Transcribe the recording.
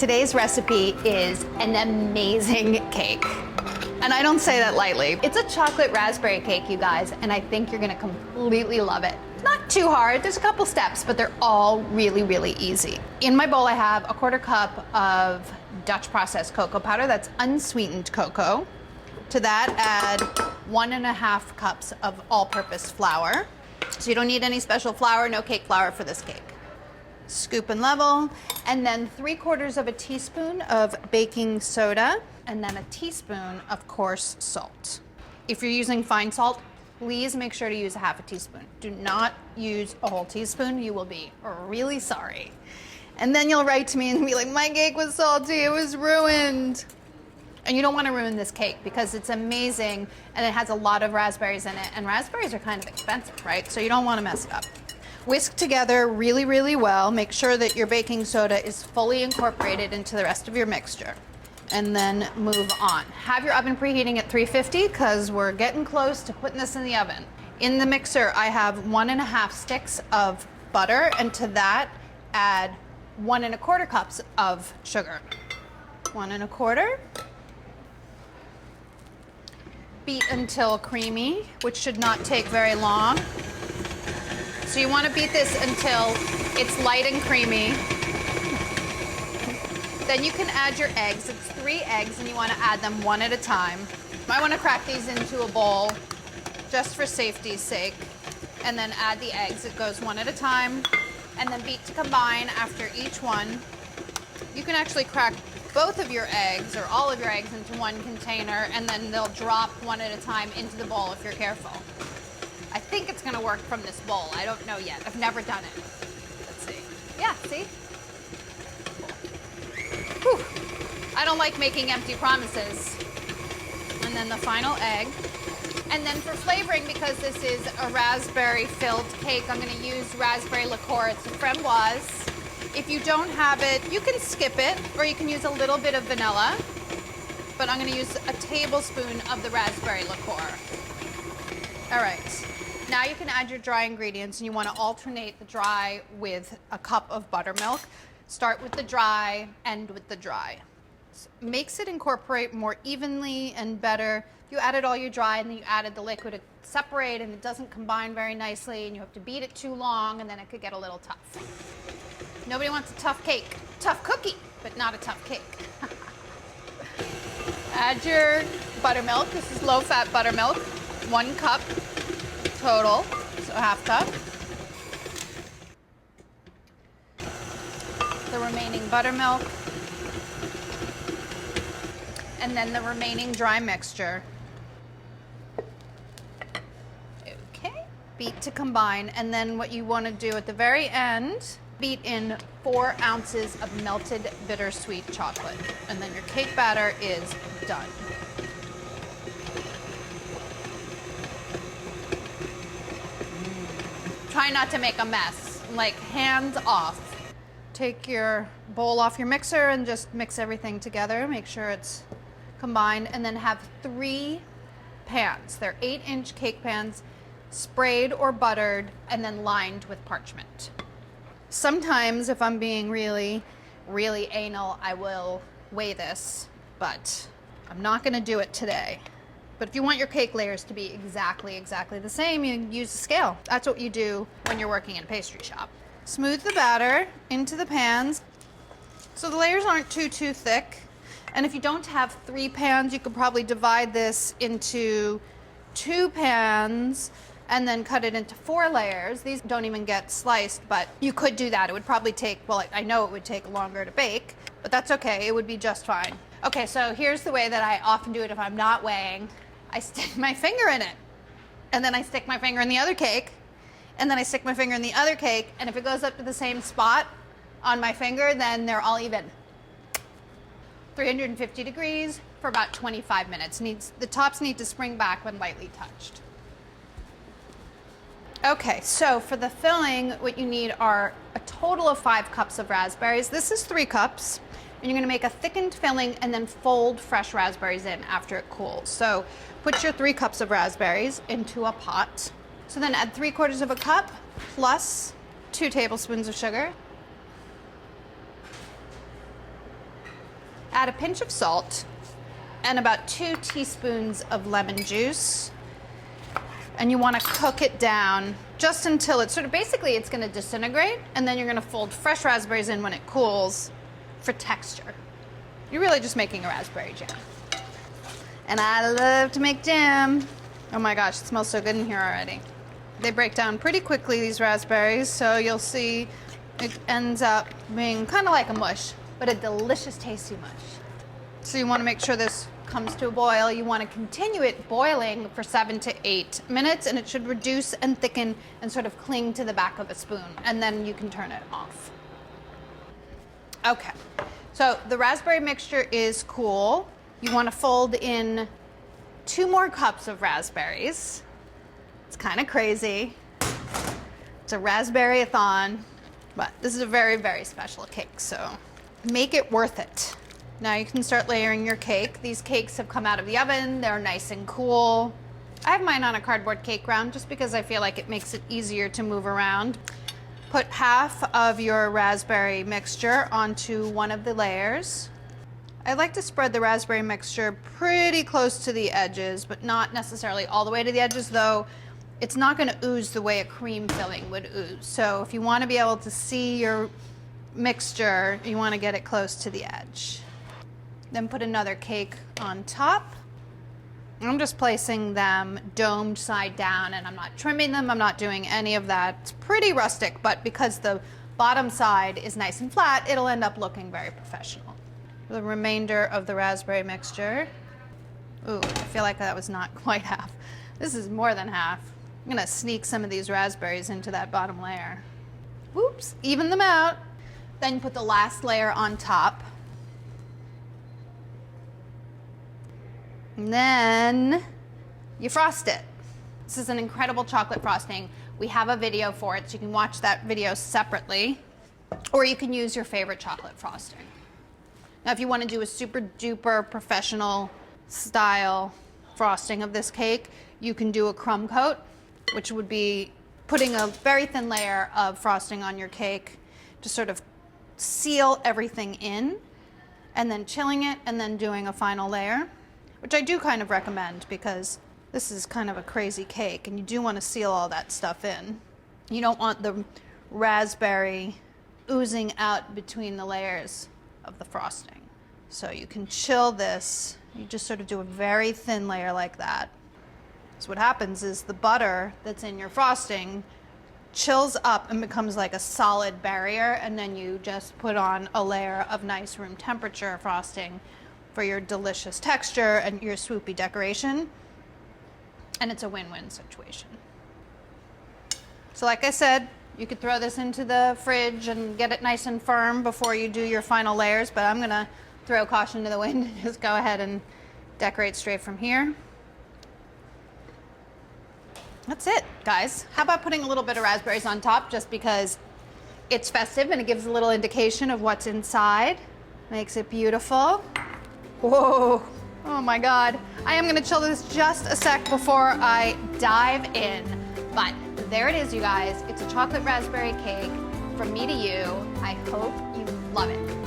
Today's recipe is an amazing cake. And I don't say that lightly. It's a chocolate raspberry cake, you guys, and I think you're gonna completely love it. It's not too hard, there's a couple steps, but they're all really, really easy. In my bowl, I have a 1/4 cup of Dutch processed cocoa powder, that's unsweetened cocoa. To that, add 1.5 cups of all-purpose flour. So you don't need any special flour, no cake flour for this cake. Scoop and level, and then 3/4 of a teaspoon of baking soda, and then a teaspoon of coarse salt. If you're using fine salt, please make sure to use 1/2 teaspoon. Do not use a whole teaspoon, you will be really sorry. And then you'll write to me and be like, my cake was salty, it was ruined. And you don't want to ruin this cake because it's amazing and it has a lot of raspberries in it, and raspberries are kind of expensive, right? So you don't want to mess it up. Whisk together really, really well. Make sure that your baking soda is fully incorporated into the rest of your mixture. And then move on. Have your oven preheating at 350 because we're getting close to putting this in the oven. In the mixer, I have 1.5 sticks of butter, and to that, add 1.25 cups of sugar. 1.25. Beat until creamy, which should not take very long. So you want to beat this until it's light and creamy. Then you can add your eggs. It's 3 eggs, and you want to add them one at a time. I want to crack these into a bowl just for safety's sake, and then add the eggs. It goes one at a time, and then beat to combine after each one. You can actually crack both of your eggs or all of your eggs into one container, and then they'll drop one at a time into the bowl if you're careful. I think it's gonna work from this bowl. I don't know yet. I've never done it. Let's see. Yeah, see? Whew. I don't like making empty promises. And then the final egg. And then for flavoring, because this is a raspberry-filled cake, I'm gonna use raspberry liqueur. It's a framboise. If you don't have it, you can skip it, or you can use a little bit of vanilla. But I'm gonna use a tablespoon of the raspberry liqueur. All right. Now you can add your dry ingredients, and you want to alternate the dry with a cup of buttermilk. Start with the dry, end with the dry. Makes it incorporate more evenly and better. If you added all your dry and then you added the liquid, it separate and it doesn't combine very nicely, and you have to beat it too long, and then it could get a little tough. Nobody wants a tough cake. Tough cookie, but not a tough cake. Add your buttermilk. This is low-fat buttermilk. 1 cup total, so 1/2 cup. The remaining buttermilk. And then the remaining dry mixture. Okay, beat to combine. And then what you want to do at the very end, beat in 4 ounces of melted bittersweet chocolate. And then your cake batter is done. Try not to make a mess, like hands off. Take your bowl off your mixer and just mix everything together. Make sure it's combined, and then have 3 pans. They're 8-inch cake pans, sprayed or buttered, and then lined with parchment. Sometimes, if I'm being really, really anal, I will weigh this, but I'm not gonna do it today. But if you want your cake layers to be exactly the same, you use a scale. That's what you do when you're working in a pastry shop. Smooth the batter into the pans so the layers aren't too thick. And if you don't have 3 pans, you could probably divide this into 2 pans and then cut it into 4 layers. These don't even get sliced, but you could do that. It would probably take, well, I know it would take longer to bake, but that's okay. It would be just fine. Okay, so here's the way that I often do it if I'm not weighing. I stick my finger in it, and then I stick my finger in the other cake, and then I stick my finger in the other cake, and if it goes up to the same spot on my finger, then they're all even. 350 degrees for about 25 minutes. The tops need to spring back when lightly touched. Okay, so for the filling, what you need are a total of 5 cups of raspberries. This is 3 cups. And you're gonna make a thickened filling and then fold fresh raspberries in after it cools. So put your 3 cups of raspberries into a pot. So then add 3/4 of a cup plus 2 tablespoons of sugar. Add a pinch of salt and about 2 teaspoons of lemon juice. And you want to cook it down just until it's sort of, basically it's going to disintegrate, and then you're going to fold fresh raspberries in when it cools for texture. You're really just making a raspberry jam. And I love to make jam. Oh my gosh, it smells so good in here already. They break down pretty quickly, these raspberries, so you'll see it ends up being kind of like a mush, but a delicious, tasty mush. So you want to make sure this comes to a boil. You want to continue it boiling for 7 to 8 minutes, and it should reduce and thicken and sort of cling to the back of a spoon, and then you can turn it off. Okay, so the raspberry mixture is cool. You want to fold in 2 more cups of raspberries. It's kind of crazy. It's a raspberry-a-thon, but this is a very, very special cake, so make it worth it. Now you can start layering your cake. These cakes have come out of the oven. They're nice and cool. I have mine on a cardboard cake ground just because I feel like it makes it easier to move around. Put half of your raspberry mixture onto one of the layers. I like to spread the raspberry mixture pretty close to the edges, but not necessarily all the way to the edges, though it's not going to ooze the way a cream filling would ooze. So if you want to be able to see your mixture, you want to get it close to the edge. Then put another cake on top. I'm just placing them domed side down, and I'm not trimming them. I'm not doing any of that. It's pretty rustic, but because the bottom side is nice and flat, it'll end up looking very professional. The remainder of the raspberry mixture. Ooh, I feel like that was not quite half. This is more than half. I'm gonna sneak some of these raspberries into that bottom layer. Whoops, even them out. Then put the last layer on top. And then you frost it. This is an incredible chocolate frosting. We have a video for it, so you can watch that video separately, or you can use your favorite chocolate frosting. Now, if you want to do a super duper professional style frosting of this cake, you can do a crumb coat, which would be putting a very thin layer of frosting on your cake to sort of seal everything in, and then chilling it, and then doing a final layer, which I do kind of recommend because this is kind of a crazy cake and you do want to seal all that stuff in. You don't want the raspberry oozing out between the layers of the frosting. So you can chill this. You just sort of do a very thin layer like that. So what happens is the butter that's in your frosting chills up and becomes like a solid barrier, and then you just put on a layer of nice room temperature frosting for your delicious texture and your swoopy decoration, and it's a win-win situation. So like I said, you could throw this into the fridge and get it nice and firm before you do your final layers, but I'm gonna throw caution to the wind and just go ahead and decorate straight from here. That's it, guys. How about putting a little bit of raspberries on top just because it's festive and it gives a little indication of what's inside. Makes it beautiful. Whoa, oh my God. I am gonna chill this just a sec before I dive in. But there it is, you guys. It's a chocolate raspberry cake from me to you. I hope you love it.